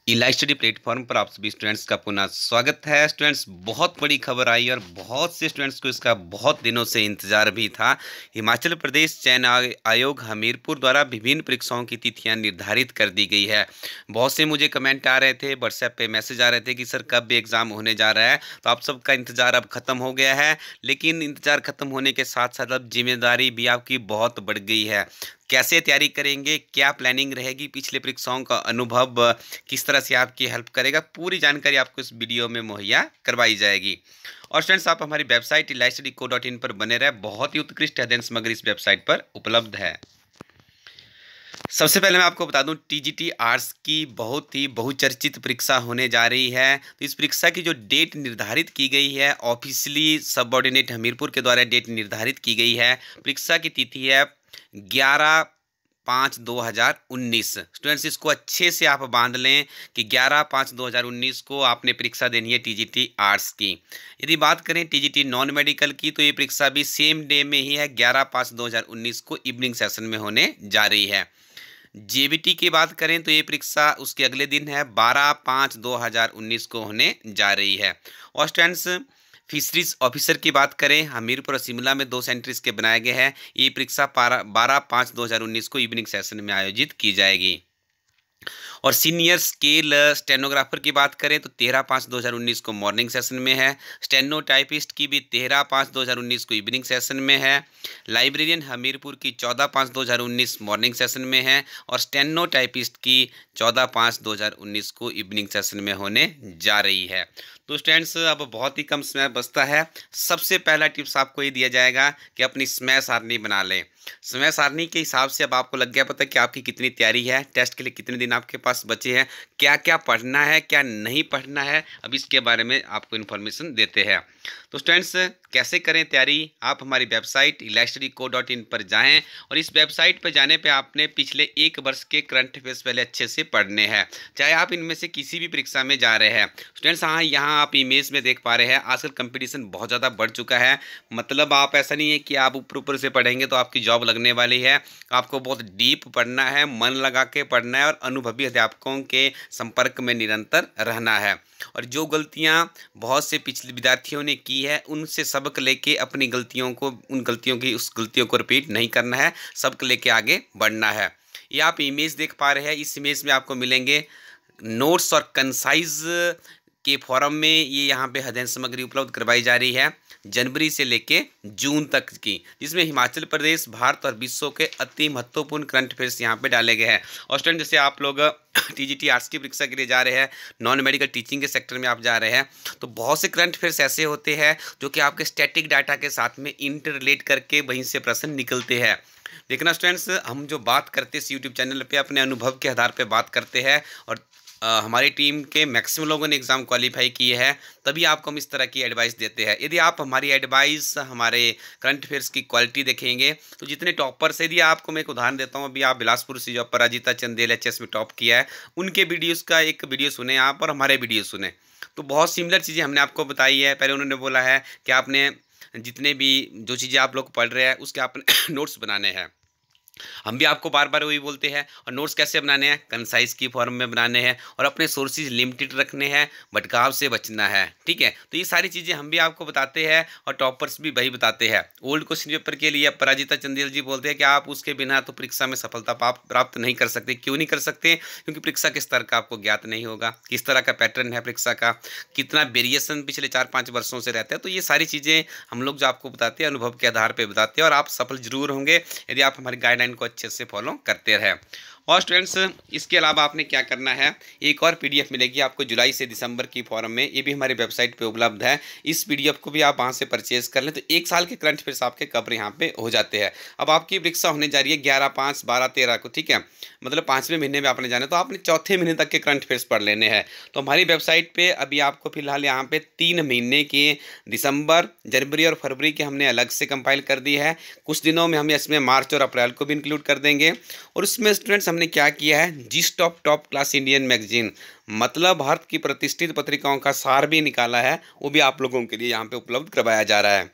इलाइव study platform पर आप सभी स्टूडेंट्स का पुनः स्वागत है। स्टूडेंट्स, बहुत बड़ी खबर आई और बहुत से स्टूडेंट्स को इसका बहुत दिनों से इंतजार भी था। हिमाचल प्रदेश चयन आयोग हमीरपुर द्वारा विभिन्न परीक्षाओं की तिथियां निर्धारित कर दी गई है। बहुत से मुझे कमेंट आ रहे थे, व्हाट्सएप पे मैसेज आ रहे थे कि सर कब एग्ज़ाम होने जा रहा है। तो आप सबका इंतज़ार अब ख़त्म हो गया है, लेकिन इंतज़ार ख़त्म होने के साथ साथ अब जिम्मेदारी भी आपकी बहुत बढ़ गई है। कैसे तैयारी करेंगे, क्या प्लानिंग रहेगी, पिछले परीक्षाओं का अनुभव किस तरह से आपकी हेल्प करेगा, पूरी जानकारी आपको इस वीडियो में मुहैया करवाई जाएगी। और स्टूडेंट्स, आप हमारी वेबसाइट ilicetco.in पर बने रहे। बहुत ही उत्कृष्ट अध्ययन सामग्री इस वेबसाइट पर उपलब्ध है। सबसे पहले मैं आपको बता दूं, टीजीटी आर्ट्स की बहुत ही बहुचर्चित परीक्षा होने जा रही है। तो इस परीक्षा की जो डेट निर्धारित की गई है, ऑफिशियली सबऑर्डिनेट हमीरपुर के द्वारा डेट निर्धारित की गई है। परीक्षा की तिथि है 11/5/2019। स्टूडेंट्स, इसको अच्छे से आप बांध लें कि 11/5/2019 को आपने परीक्षा देनी है टीजीटी आर्ट्स की। यदि बात करें टीजीटी नॉन मेडिकल की, तो ये परीक्षा भी सेम डे में ही है, 11/5/2019 को इवनिंग सेशन में होने जा रही है। जेबीटी की बात करें तो ये परीक्षा उसके अगले दिन है, 12/5/2019 को होने जा रही है। और स्टूडेंट्स, फिशरीज ऑफिसर की बात करें, हमीरपुर और शिमला में 2 सेंटर इसके बनाए गए हैं। ये परीक्षा 12/5/2019 को इवनिंग सेशन में आयोजित की जाएगी। और सीनियर स्केल स्टेनोग्राफर की बात करें तो 13/5/2019 को मॉर्निंग सेशन में है। स्टेनो टाइपिस्ट की भी 13/5/2019 को इवनिंग सेशन में है। लाइब्रेरियन हमीरपुर की 14/5/2019 मॉर्निंग सेशन में है। और स्टेनो टाइपिस्ट की 14/5/2019 को इवनिंग सेशन में होने जा रही है। तो स्टूडेंट्स, अब बहुत ही कम समय बचता है। सबसे पहला टिप्स आपको ये दिया जाएगा कि अपनी समय सारणी बना लें। समय सारणी के हिसाब से अब आपको लग गया पता कि आपकी कितनी तैयारी है, टेस्ट के लिए कितने दिन आपके पास बचे हैं, क्या क्या पढ़ना है, क्या नहीं पढ़ना है। अब इसके बारे में आपको इन्फॉर्मेशन देते हैं। तो स्टूडेंट्स, कैसे करें तैयारी? आप हमारी वेबसाइट ilicetco.in पर जाएं और इस वेबसाइट पर जाने पे आपने पिछले 1 वर्ष के करंट अफेयर्स पहले अच्छे से पढ़ने हैं, चाहे आप इनमें से किसी भी परीक्षा में जा रहे हैं। स्टूडेंट्स, हाँ, यहाँ आप इमेज में देख पा रहे हैं, आजकल कंपटीशन बहुत ज़्यादा बढ़ चुका है। मतलब आप ऐसा नहीं है कि आप ऊपर ऊपर से पढ़ेंगे तो आपकी जॉब लगने वाली है। आपको बहुत डीप पढ़ना है, मन लगा के पढ़ना है और अनुभवी अध्यापकों के संपर्क में निरंतर रहना है। और जो गलतियां बहुत से पिछले विद्यार्थियों ने की है, उनसे सबक लेके अपनी गलतियों को, उस गलतियों को रिपीट नहीं करना है, सबक लेके आगे बढ़ना है। ये आप इमेज देख पा रहे हैं, इस इमेज में आपको मिलेंगे नोट्स और कंसाइज के फॉरम में ये यहाँ पे अध्ययन सामग्री उपलब्ध करवाई जा रही है, जनवरी से लेके जून तक की, जिसमें हिमाचल प्रदेश, भारत और विश्व के अति महत्वपूर्ण करंट अफेयर्स यहाँ पे डाले गए हैं। और स्टूडेंट, जैसे आप लोग टीजीटी आर्ट्स की परीक्षा के लिए जा रहे हैं, नॉन मेडिकल टीचिंग के सेक्टर में आप जा रहे हैं, तो बहुत से करंट अफेयर्स ऐसे होते हैं जो कि आपके स्टैटिक डाटा के साथ में इंटर रिलेट करके वहीं से प्रश्न निकलते हैं। देखना स्टूडेंट्स, हम जो बात करते हैं इस यूट्यूब चैनल पे अपने अनुभव के आधार पे बात करते हैं। और हमारी टीम के मैक्सिमम लोगों ने एग्ज़ाम क्वालिफाई किए हैं, तभी आपको हम इस तरह की एडवाइस देते हैं। यदि आप हमारी एडवाइस, हमारे करंट अफेयर्स की क्वालिटी देखेंगे तो जितने टॉपर्स, यदि आपको मैं एक उदाहरण देता हूँ, अभी आप बिलासपुर से जो अपराजिता चंदेल एचएस में टॉप किया है, उनके वीडियोज़ का एक वीडियो सुने आप और हमारे वीडियो सुने, तो बहुत सिमिलर चीज़ें हमने आपको बताई है। पहले उन्होंने बोला है कि आपने जितने भी जो चीज़ें आप लोग पढ़ रहे हैं उसके आपने नोट्स बनाने हैं। हम भी आपको बार बार वही बोलते हैं। और नोट्स कैसे बनाने हैं? कंसाइज की फॉर्म में बनाने हैं और अपने सोर्सेज लिमिटेड रखने हैं, भटकाव से बचना है। ठीक है, तो ये सारी चीज़ें हम भी आपको बताते हैं और टॉपर्स भी वही बताते हैं। ओल्ड क्वेश्चन पेपर के लिए अपराजिता चंदेल जी बोलते हैं कि आप उसके बिना तो परीक्षा में सफलता प्राप्त नहीं कर सकते। क्यों नहीं कर सकते? क्योंकि परीक्षा के स्तर का आपको ज्ञात नहीं होगा, किस तरह का पैटर्न है परीक्षा का, कितना वेरिएशन पिछले 4-5 वर्षों से रहता है। तो ये सारी चीज़ें हम लोग जो आपको बताते हैं, अनुभव के आधार पर बताते हैं, और आप सफल जरूर होंगे यदि आप हमारी गाइडलाइन को अच्छे से फॉलो करते रहे। और स्टूडेंट्स, इसके अलावा आपने क्या करना है, एक और पीडीएफ मिलेगी आपको जुलाई से दिसंबर की फॉर्म में, ये भी हमारी वेबसाइट पे उपलब्ध है। इस पीडीएफ को भी आप वहाँ से परचेज कर लें तो 1 साल के करंट अफेयर्स आपके कवर यहाँ पे हो जाते हैं। अब आपकी परीक्षा होने जा रही है 11/5/12/13 को, ठीक है, मतलब 5वें महीने में आपने जाना है, तो आपने 4थे महीने तक के करंट अफेयर्स पढ़ लेने हैं। तो हमारी वेबसाइट पर अभी आपको फिलहाल यहाँ पे 3 महीने के, दिसंबर, जनवरी और फरवरी के हमने अलग से कंपाइल कर दी है। कुछ दिनों में हम इसमें मार्च और अप्रैल को भी इंक्लूड कर देंगे। और उसमें स्टूडेंट्स हमने क्या किया है, yeast of top class Indian magazine, मतलब भारत की प्रतिष्ठित पत्रिकाओं का सार भी निकाला है, वो भी आप लोगों के लिए यहाँ पे उपलब्ध करवाया जा रहा है।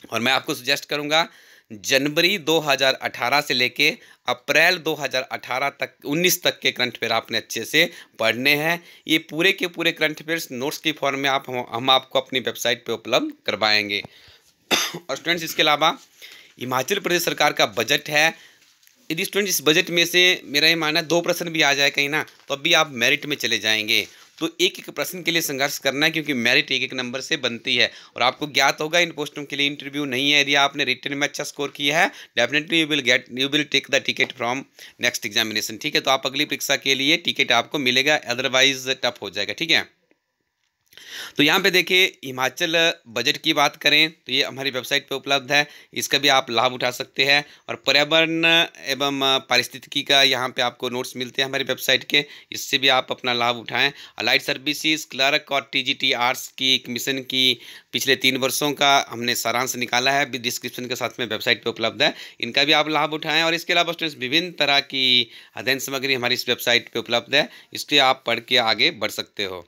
और मैं आपको सजेस्ट करूँगा जनवरी 2018 से लेके अप्रैल 2018 तक 19 तक के करंट अफेयर आपने अच्छे से पढ़ने हैं। ये पूरे के पूरे करंट अफेयर्स नोट्स की फॉर्म में हम आपको अपनी वेबसाइट पे उपलब्ध करवाएंगे। और स्टूडेंट्स, इसके अलावा हिमाचल प्रदेश सरकार का बजट है। यदि स्टूडेंट इस बजट में से मेरा ये मानना है 2 प्रश्न भी आ जाए कहीं ना, तो अब भी आप मेरिट में चले जाएंगे। तो एक एक प्रश्न के लिए संघर्ष करना है, क्योंकि मेरिट एक एक नंबर से बनती है। और आपको ज्ञात होगा इन पोस्टों के लिए इंटरव्यू नहीं है। यदि आपने रिटन में अच्छा स्कोर किया है, definitely you will take the ticket from next examination. ठीक है, तो आप अगली परीक्षा के लिए टिकट आपको मिलेगा, अदरवाइज टफ हो जाएगा। ठीक है, तो यहाँ पे देखिए, हिमाचल बजट की बात करें तो ये हमारी वेबसाइट पे उपलब्ध है, इसका भी आप लाभ उठा सकते हैं। और पर्यावरण एवं पारिस्थितिकी का यहाँ पे आपको नोट्स मिलते हैं हमारी वेबसाइट के, इससे भी आप अपना लाभ उठाएं। अलाइड सर्विसेज क्लर्क और टीजीटी आर्ट्स की मिशन की पिछले 3 वर्षों का हमने सारांश निकाला है, डिस्क्रिप्शन के साथ में वेबसाइट पर उपलब्ध है, इनका भी आप लाभ उठाएँ। और इसके अलावा स्टूडेंट्स, विभिन्न तरह की अध्ययन सामग्री हमारी इस वेबसाइट पर उपलब्ध है, इसके आप पढ़ के आगे बढ़ सकते हो।